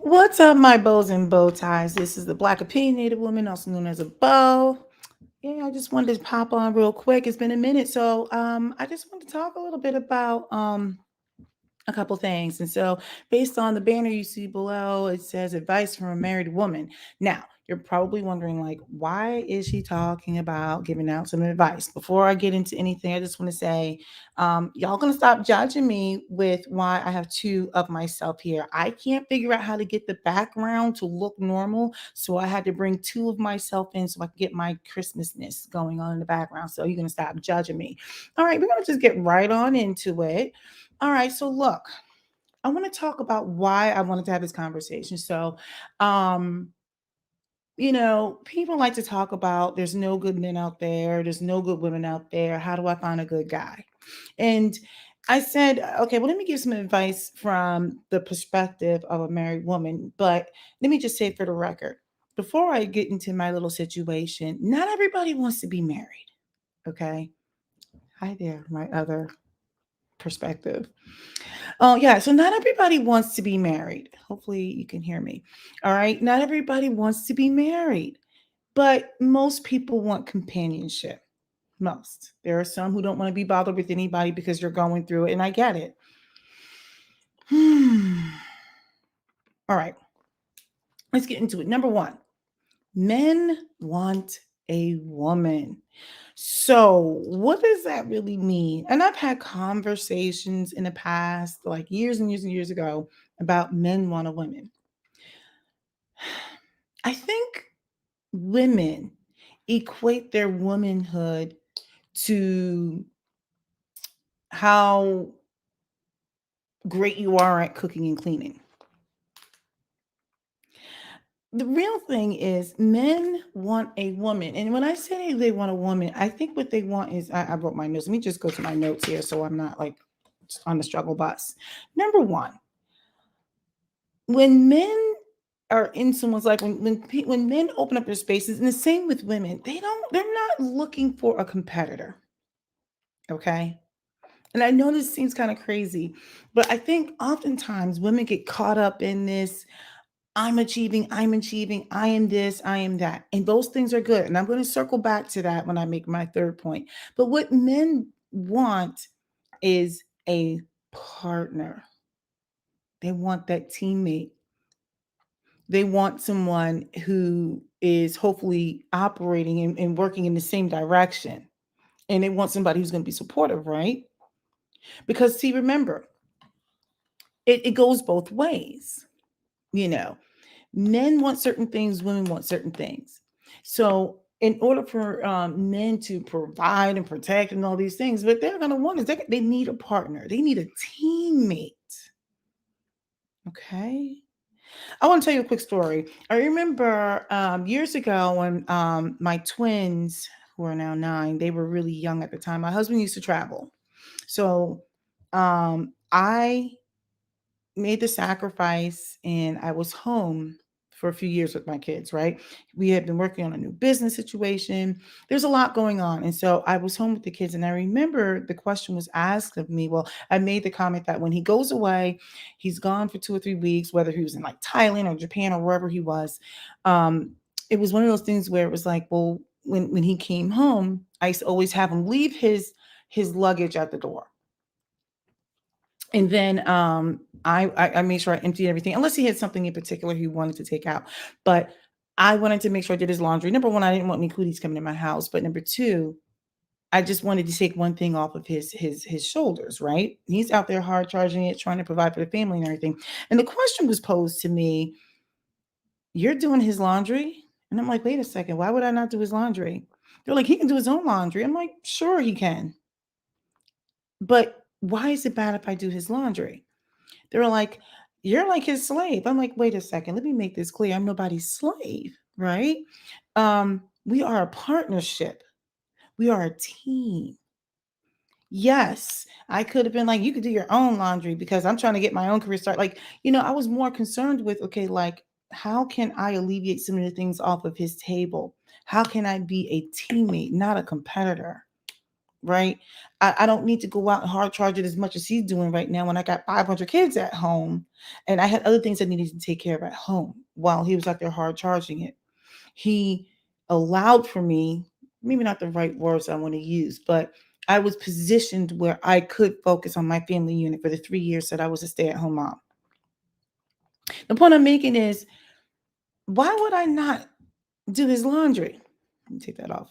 What's up, my bows and bow ties? This is the Black opinionated woman, also known as a bow. Yeah, I just wanted to pop on real quick. It's been a minute, so I just want to talk a little bit about a couple things. And so, based on the banner you see below, it says advice from a married woman. Now, you're probably wondering, like, why is she talking about giving out some advice? Before I get into anything, I just want to say, y'all gonna stop judging me with why I have two of myself here. I can't figure out how to get the background to look normal, so I had to bring two of myself in so I could get my Christmasness going on in the background. So you're gonna stop judging me. All right, we're gonna just get right on into it. All right, so look, I want to talk about why I wanted to have this conversation. So, um, people like to talk about there's no good men out there's no good women out there. How do I find a good guy? And I said, okay, well, let me give some advice from the perspective of a married woman. But let me just say for the record, before I get into my little situation, not everybody wants to be married. Okay. Hi there, my other perspective. Oh, yeah. So not everybody wants to be married. Hopefully you can hear me. All right. Not everybody wants to be married, but most people want companionship. Most. There are some who don't want to be bothered with anybody because you're going through it, and I get it. All right. Let's get into it. Number one, men want a woman. So, what does that really mean? And I've had conversations in the past, like years and years and years ago, about men want a woman. I think women equate their womanhood to how great you are at cooking and cleaning. The real thing is men want a woman. And when I say they want a woman, I think what they want is I wrote my notes. Let me just go to my notes here so I'm not like on the struggle bus. Number one, when men are in someone's life, when men open up their spaces, and the same with women, they're not looking for a competitor. Okay. And I know this seems kind of crazy, but I think oftentimes women get caught up in this I'm achieving, I am this, I am that. And those things are good. And I'm going to circle back to that when I make my third point. But what men want is a partner, they want that teammate. They want someone who is hopefully operating and working in the same direction. And they want somebody who's going to be supportive, right? Because, see, remember, it goes both ways. You know, men want certain things, women want certain things. So, in order for men to provide and protect and all these things, what they're going to want is they need a partner, they need a teammate. Okay. I want to tell you a quick story. I remember years ago when my twins, who are now 9, they were really young at the time. My husband used to travel. So I made the sacrifice and I was home for a few years with my kids, right? We had been working on a new business situation. There's a lot going on. And so I was home with the kids. And I remember the question was asked of me. Well, I made the comment that when he goes away, he's gone for 2 or 3 weeks, whether he was in like Thailand or Japan or wherever he was. Um, it was one of those things where it was like, well, when he came home, I used to always have him leave his luggage at the door, and then I made sure I emptied everything, unless he had something in particular he wanted to take out. But I wanted to make sure I did his laundry. Number one, I didn't want any cooties coming in my house. But number two, I just wanted to take one thing off of his shoulders, right? He's out there hard charging it, trying to provide for the family and everything. And the question was posed to me, "You're doing his laundry?" And I'm like, wait a second, why would I not do his laundry? They're like, he can do his own laundry. I'm like, sure he can. But why is it bad if I do his laundry? They were like, "You're like his slave." I'm like, "Wait a second. Let me make this clear. I'm nobody's slave, right? We are a partnership. We are a team." Yes, I could have been like, "You could do your own laundry because I'm trying to get my own career start." Like, I was more concerned with, okay, like, how can I alleviate some of the things off of his table? How can I be a teammate, not a competitor? right? I don't need to go out and hard charge it as much as he's doing right now when I got 500 kids at home and I had other things I needed to take care of at home while he was out there hard charging it. He allowed for me, maybe not the right words I want to use, but I was positioned where I could focus on my family unit for the 3 years that I was a stay at home mom. The point I'm making is, why would I not do his laundry? Let me take that off.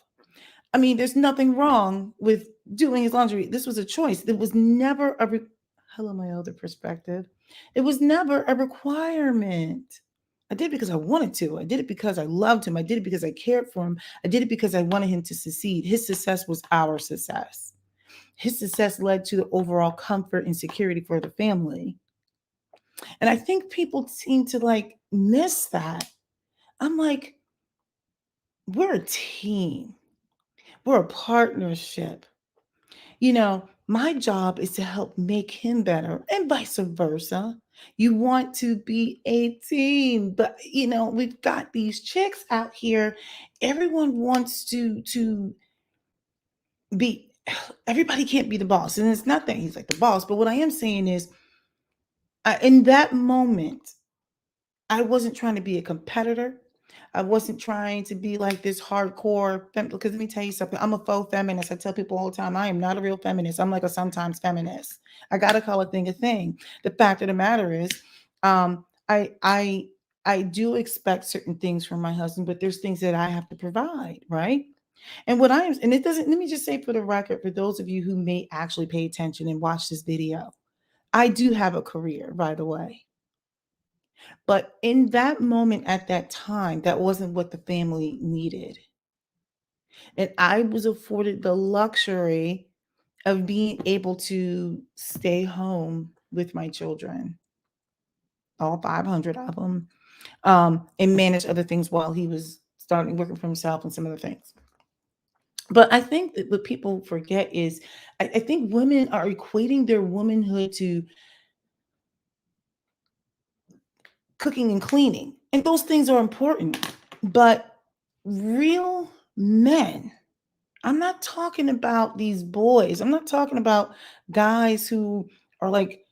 I mean, there's nothing wrong with doing his laundry. This was a choice. It was never hello, my elder perspective. It was never a requirement. I did it because I wanted to. I did it because I loved him. I did it because I cared for him. I did it because I wanted him to succeed. His success was our success. His success led to the overall comfort and security for the family. And I think people seem to like miss that. I'm like, we're a team. We're a partnership. My job is to help make him better and vice versa. You want to be a team, but we've got these chicks out here. Everyone wants to be everybody can't be the boss. And it's not that he's like the boss, but what I am saying is in that moment, I wasn't trying to be a competitor. I wasn't trying to be like this hardcore because let me tell you something. I'm a faux feminist. I tell people all the time, I am not a real feminist. I'm like a sometimes feminist. I gotta call a thing a thing. The fact of the matter is, um, I I I do expect certain things from my husband, but there's things that I have to provide, right? And what I am, and it doesn't, let me just say for the record, for those of you who may actually pay attention and watch this video, I do have a career, by the way. But in that moment at that time, that wasn't what the family needed. And I was afforded the luxury of being able to stay home with my children, all 500 of them, and manage other things while he was starting working for himself and some other things. But I think that what people forget is I think women are equating their womanhood to cooking and cleaning. And those things are important. But real men, I'm not talking about these boys. I'm not talking about guys who are like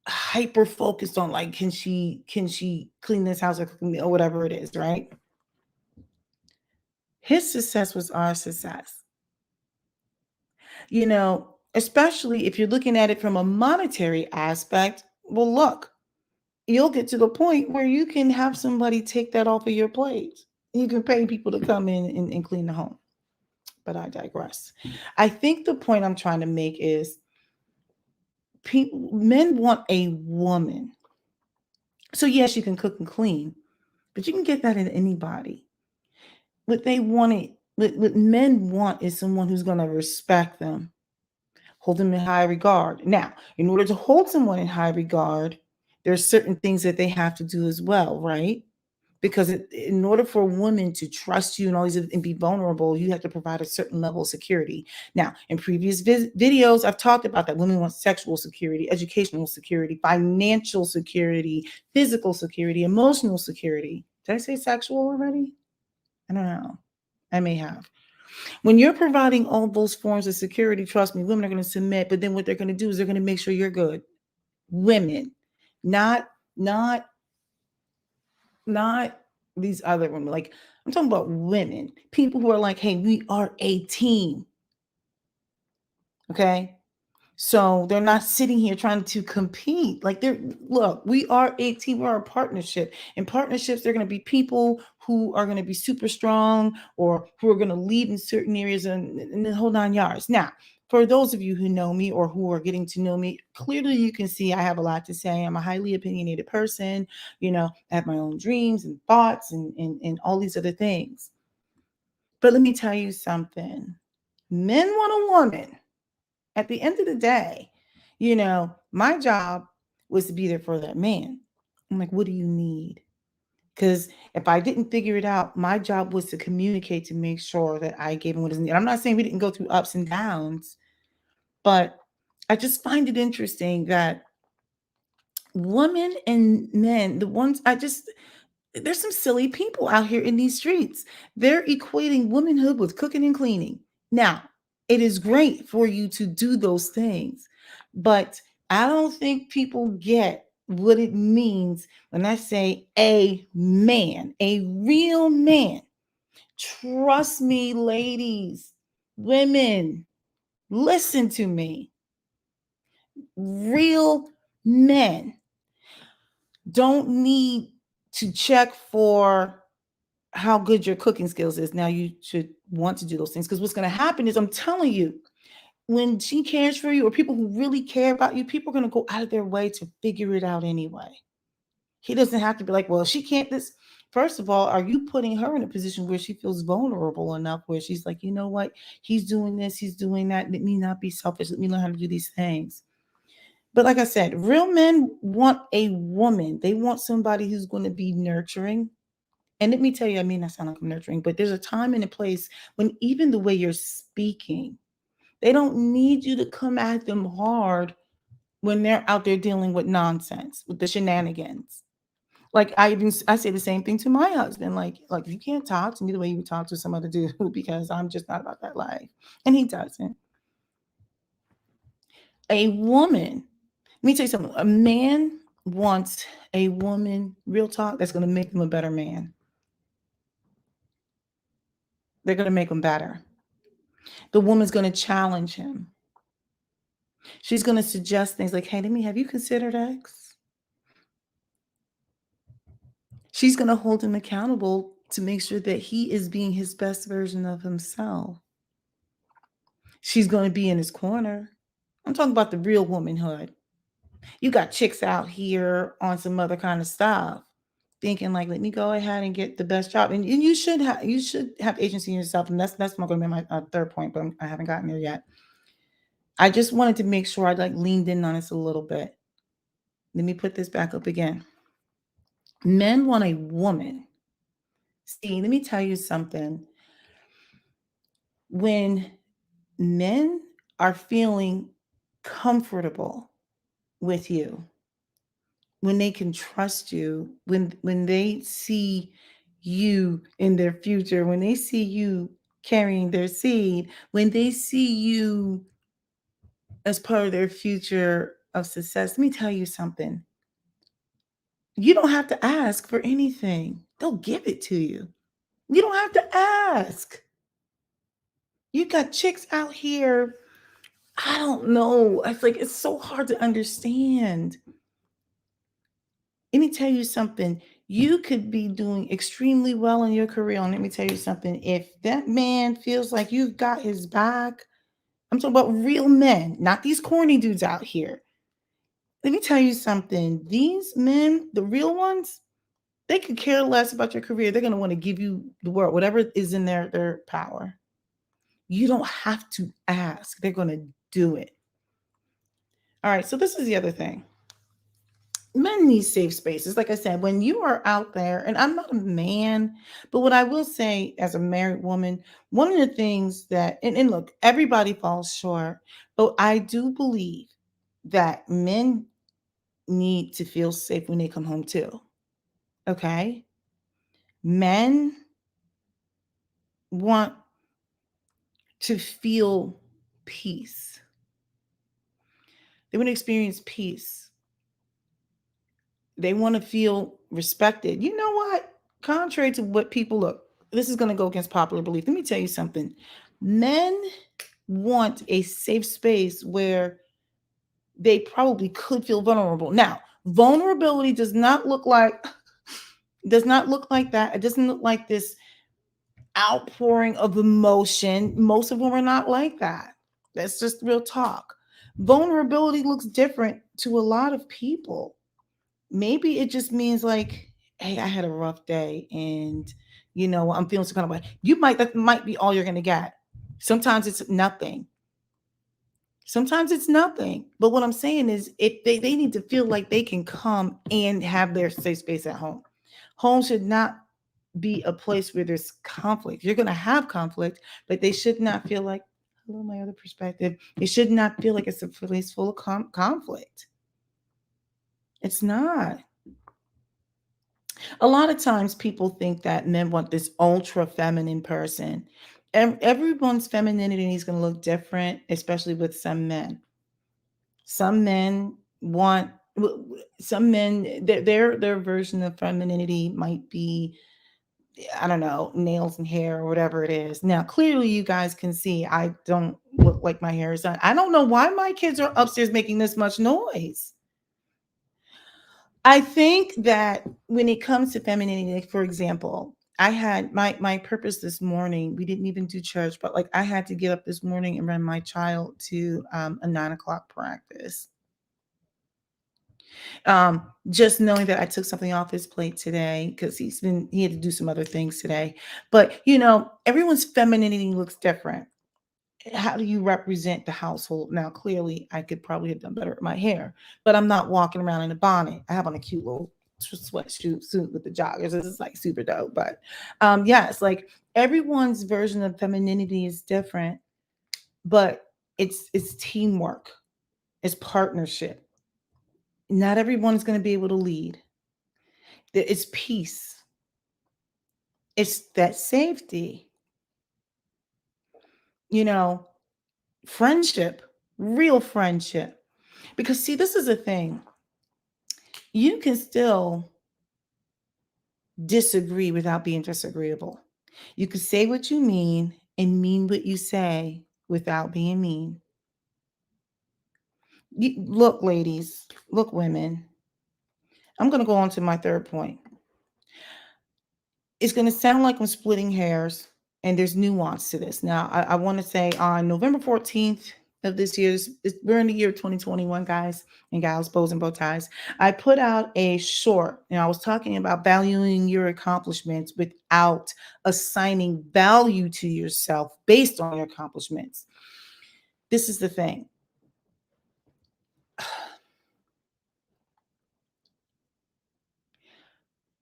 hyper focused on like can she clean this house or cook me or whatever it is, right? His success was our success. Especially if you're looking at it from a monetary aspect. Well, look, you'll get to the point where you can have somebody take that off of your plate. You can pay people to come in and clean the home. But I digress. I think the point I'm trying to make is men want a woman. So yes, you can cook and clean, but you can get that in anybody. What men want is someone who's going to respect them, hold them in high regard. Now, in order to hold someone in high regard, there's certain things that they have to do as well, right? Because in order for a woman to trust you and all these and be vulnerable, you have to provide a certain level of security. Now, in previous videos, I've talked about that women want sexual security, educational security, financial security, physical security, emotional security. Did I say sexual already? I don't know. I may have. When you're providing all those forms of security, trust me, women are going to submit, but then what they're going to do is they're going to make sure you're good. Women, not not not these other women. Like I'm talking about women, people who are like, hey, we are a team. Okay. So they're not sitting here trying to compete. Like look, we are a team, we're a partnership. In partnerships, they're going to be people who are going to be super strong or who are going to lead in certain areas and the whole 9 yards. Now, for those of you who know me or who are getting to know me, clearly you can see I have a lot to say. I'm a highly opinionated person. I have my own dreams and thoughts and all these other things. But let me tell you something. Men want a woman at the end of the day, my job was to be there for that man. I'm like, what do you need? Because if I didn't figure it out, my job was to communicate to make sure that I gave him what is needed. I'm not saying we didn't go through ups and downs, but I just find it interesting that women and men, there's some silly people out here in these streets. They're equating womanhood with cooking and cleaning. Now, It is great for you to do those things. But I don't think people get what it means when I say a man, a real man. Trust me, ladies, women, listen to me. Real men don't need to check for how good your cooking skills is. Now you should want to do those things, because what's going to happen is, I'm telling you, when she cares for you, or people who really care about you, people are going to go out of their way to figure it out anyway. He doesn't have to be like, well, she can't this. First of all, are you putting her in a position where she feels vulnerable enough where she's like, you know what? He's doing this, he's doing that. Let me not be selfish. Let me learn how to do these things. But like I said, real men want a woman. They want somebody who's going to be nurturing. And let me tell you, I mean, I sound like I'm nurturing, but there's a time and a place when even the way you're speaking, they don't need you to come at them hard when they're out there dealing with nonsense, with the shenanigans. Like I say the same thing to my husband. Like you can't talk to me the way you would talk to some other dude because I'm just not about that life. And he doesn't. A woman, let me tell you something. A man wants a woman, real talk, that's going to make them a better man. They're going to make him better. The woman's going to challenge him. She's going to suggest things like, hey, let me, have you considered X? She's going to hold him accountable to make sure that he is being his best version of himself. She's going to be in his corner. I'm talking about the real womanhood. You got chicks out here on some other kind of stuff, thinking like, let me go ahead and get the best job. And you should have agency in yourself. And that's not going to be my third point, but I haven't gotten there yet. I just wanted to make sure I like leaned in on this a little bit. Let me put this back up again. Men want a woman. See, let me tell you something. When men are feeling comfortable with you, when they can trust you, when they see you in their future, when they see you carrying their seed, when they see you as part of their future of success, let me tell you something. You don't have to ask for anything. They'll give it to you. You don't have to ask. You got chicks out here. I don't know. I feel like it's so hard to understand. Let me tell you something. You could be doing extremely well in your career. And let me tell you something. If that man feels like you've got his back, I'm talking about real men, not these corny dudes out here. Let me tell you something. These men, the real ones, they could care less about your career. They're going to want to give you the world, whatever is in their power. You don't have to ask. They're going to do it. All right. So this is the other thing. Men need safe spaces. Like I said, when you are out there, and I'm not a man, but what I will say as a married woman, one of the things that, and look, everybody falls short, but I do believe that men need to feel safe when they come home too. Okay. Men want to feel peace. They want to experience peace. They want to feel respected. You know what? Contrary to what people look, this is going to go against popular belief. Let me tell you something. Men want a safe space where they probably could feel vulnerable. Now, vulnerability does not look like that. It doesn't look like this outpouring of emotion. Most of them are not like that. That's just real talk. Vulnerability looks different to a lot of people. Maybe it just means like, hey, I had a rough day and I'm feeling some kind of way. That might be all you're gonna get. Sometimes it's nothing. Sometimes it's nothing. But what I'm saying is they need to feel like they can come and have their safe space at home. Home should not be a place where there's conflict. You're gonna have conflict, but they should not feel like, hello, my other perspective. They should not feel like it's a place full of conflict. It's not. A lot of times people think that men want this ultra feminine person. Everyone's femininity is going to look different, especially with some men. Some men want some men their version of femininity might be, I don't know, nails and hair or whatever it is. Now, clearly you guys can see I don't look like my hair is done. I don't know why my kids are upstairs making this much noise. I think that when it comes to femininity, like for example, I had my purpose this morning. We didn't even do church, but like I had to get up this morning and run my child to a 9 o'clock practice. Just knowing that I took something off his plate today because he had to do some other things today. But everyone's femininity looks different. How do you represent the household? Now, clearly, I could probably have done better with my hair, but I'm not walking around in a bonnet. I have on a cute little sweatsuit suit with the joggers. This is like super dope. But yes, like everyone's version of femininity is different, but it's teamwork, it's partnership. Not everyone's going to be able to lead. It's peace. It's that safety, you know, friendship, real friendship. Because, see, this is a thing. You can still disagree without being disagreeable. You can say what you mean and mean what you say without being mean. Look, ladies, look, women, I'm going to go on to my third point. It's going to sound like I'm splitting hairs, and there's nuance to this. Now, I want to say on November 14th of this year, we're in the year 2021, guys and gals, bows and bow ties. I put out a short, and I was talking about valuing your accomplishments without assigning value to yourself based on your accomplishments. This is the thing.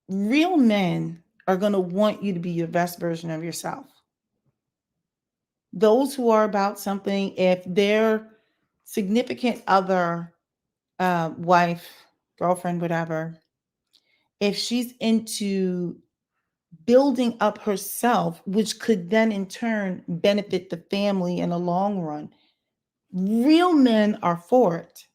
Real men are going to want you to be your best version of yourself. Those who are about something, if their significant other, wife, girlfriend, whatever, if she's into building up herself, which could then in turn benefit the family in the long run, real men are for it.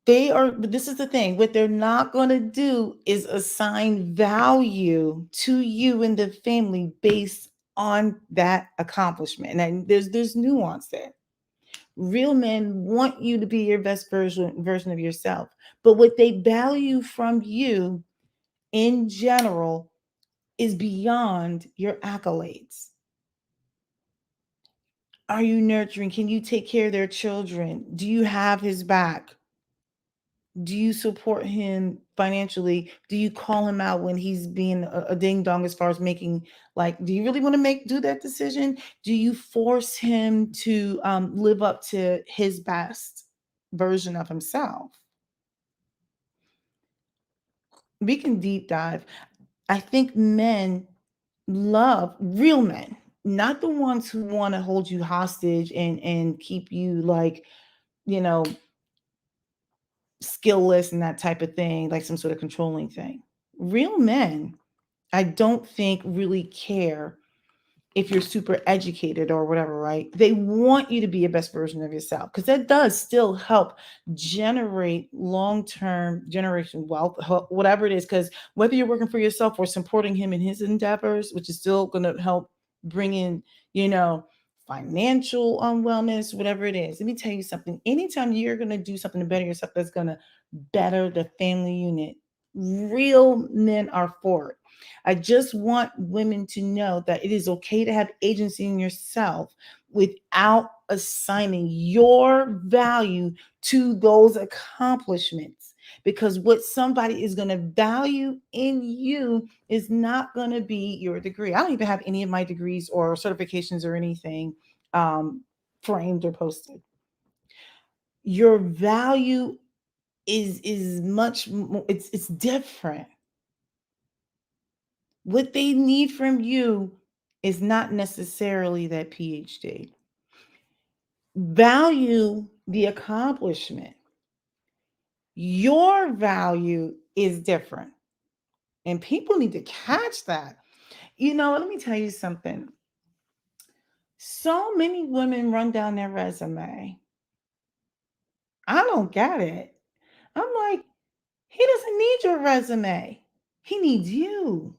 They are, but this is the thing, what they're not going to do is assign value to you and the family based on that accomplishment. And there's nuance there. Real men want you to be your best version of yourself, but what they value from you in general is beyond your accolades. Are you nurturing? Can you take care of their children? Do you have his back? Do you support him financially? Do you call him out when he's being a ding dong as far as making, like, do you really want to do that decision? Do you force him to live up to his best version of himself? We can deep dive. I think men love real men, not the ones who want to hold you hostage and keep you like, you know, skillless and that type of thing, like some sort of controlling thing. Real men, I don't think really care if you're super educated or whatever, right? They want you to be your best version of yourself because that does still help generate long-term generation wealth, whatever it is. Because whether you're working for yourself or supporting him in his endeavors, which is still going to help bring in, you know, financial wellness, whatever it is. Let me tell you something. Anytime you're going to do something to better yourself, that's going to better the family unit. Real men are for it. I just want women to know that it is okay to have agency in yourself without assigning your value to those accomplishments. Because what somebody is going to value in you is not going to be your degree. I don't even have any of my degrees or certifications or anything um, framed or posted. Your value is much more, it's different. What they need from you is not necessarily that PhD. Value the accomplishment. Your value is different. And people need to catch that. Let me tell you something. So many women run down their resume. I don't get it. I'm like, he doesn't need your resume. He needs you.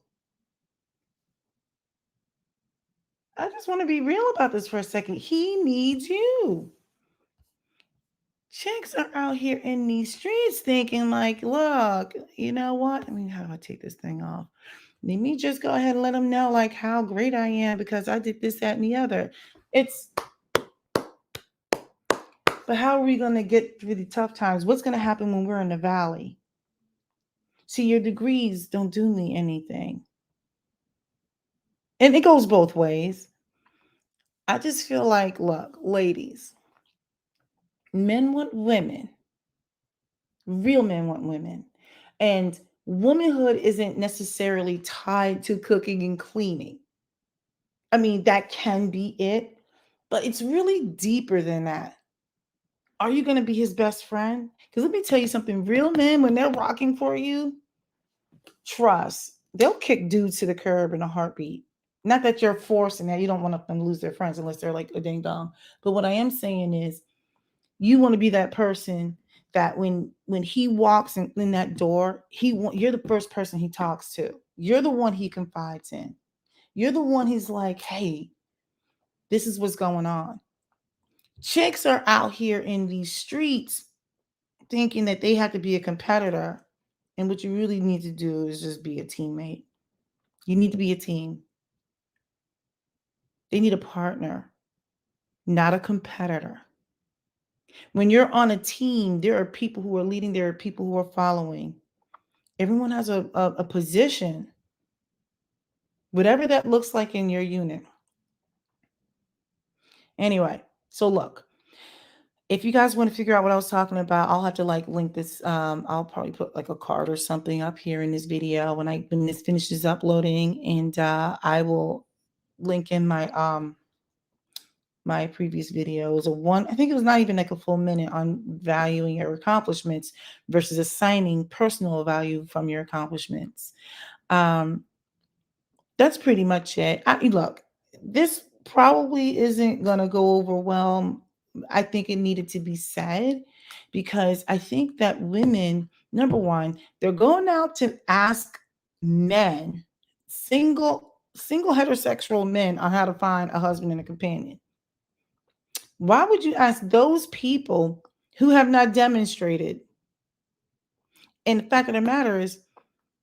I just want to be real about this for a second. He needs you. Chicks are out here in these streets thinking like, look, you know what? I mean, how do I take this thing off? Let me just go ahead and let them know like how great I am because I did this, that, and the other. It's But how are we going to get through the tough times? What's going to happen when we're in the valley? See, your degrees don't do me anything. And it goes both ways. I just feel like, look, ladies, men want women. Real men want women. And womanhood isn't necessarily tied to cooking and cleaning. I mean, that can be it, but it's really deeper than that. Are you going to be his best friend? Because let me tell you something, real men, when they're rocking for you, trust, they'll kick dudes to the curb in a heartbeat. Not that you're forcing that. You don't want them to lose their friends unless they're like a ding dong. But what I am saying is you want to be that person that when he walks in that door, you're the first person he talks to. You're the one he confides in. You're the one he's like, hey, this is what's going on. Chicks are out here in these streets thinking that they have to be a competitor. And what you really need to do is just be a teammate. You need to be a team. They need a partner, not a competitor. When you're on a team, there are people who are leading, there are people who are following. Everyone has a position, whatever that looks like in your unit. Anyway, so look, if you guys want to figure out what I was talking about, I'll have to like link this. I'll probably put like a card or something up here in this video when this finishes uploading, and I will link in my previous video. It was I think it was not even like a full minute on valuing your accomplishments versus assigning personal value from your accomplishments. Um, that's pretty much it. Look, this probably isn't going to go over well. I think it needed to be said because I think that women, number one, they're going out to ask men, single heterosexual men, on how to find a husband and a companion. Why would you ask those people who have not demonstrated? And the fact of the matter is,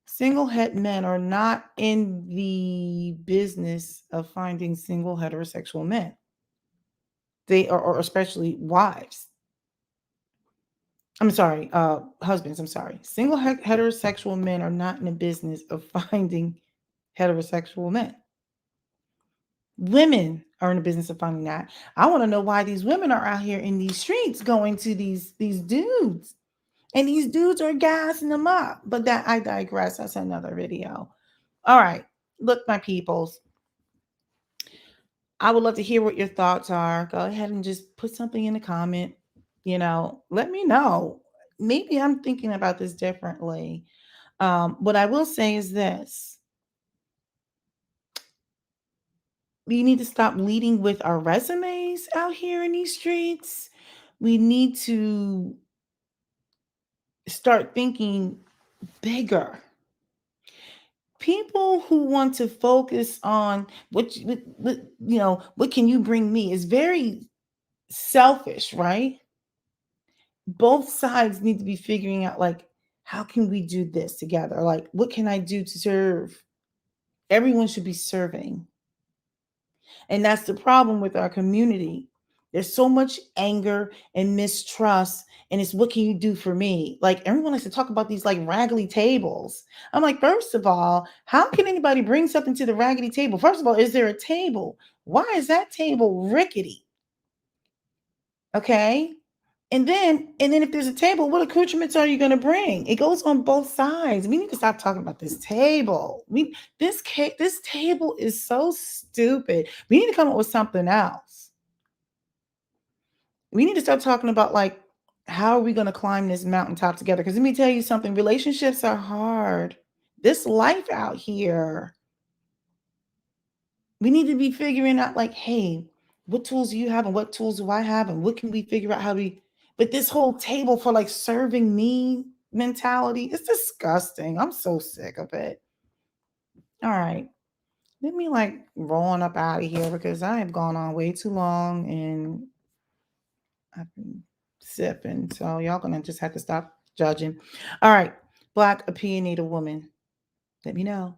single het men are not in the business of finding single heterosexual men. They are, or especially wives. I'm sorry, husbands. I'm sorry. Single heterosexual men are not in the business of finding heterosexual men. Women are in the business of finding that. I want to know why these women are out here in these streets going to these dudes. And these dudes are gassing them up. But that I digress. That's another video. All right. Look, my peoples. I would love to hear what your thoughts are. Go ahead and just put something in the comment. Let me know. Maybe I'm thinking about this differently. What I will say is this. We need to stop leading with our resumes out here in these streets. We need to start thinking bigger. People who want to focus on what can you bring me is very selfish, right? Both sides need to be figuring out like, how can we do this together? Like, what can I do to serve? Everyone should be serving. And that's the problem with our community. There's so much anger and mistrust. And it's what can you do for me? Like everyone likes to talk about these like raggedy tables. I'm like, first of all, how can anybody bring something to the raggedy table? First of all, is there a table? Why is that table rickety? Okay. And then if there's a table, what accoutrements are you going to bring? It goes on both sides. We need to stop talking about this table. This table is so stupid. We need to come up with something else. We need to start talking about like, how are we going to climb this mountaintop together? Because let me tell you something, relationships are hard. This life out here, we need to be figuring out like, hey, What tools do you have and what tools do I have and what can we figure out how we but this whole table for like serving me mentality is disgusting. I'm so sick of it. All right. Let me like rolling up out of here because I have gone on way too long and I've been sipping. So y'all gonna just have to stop judging. All right. Black opinionated woman. Let me know.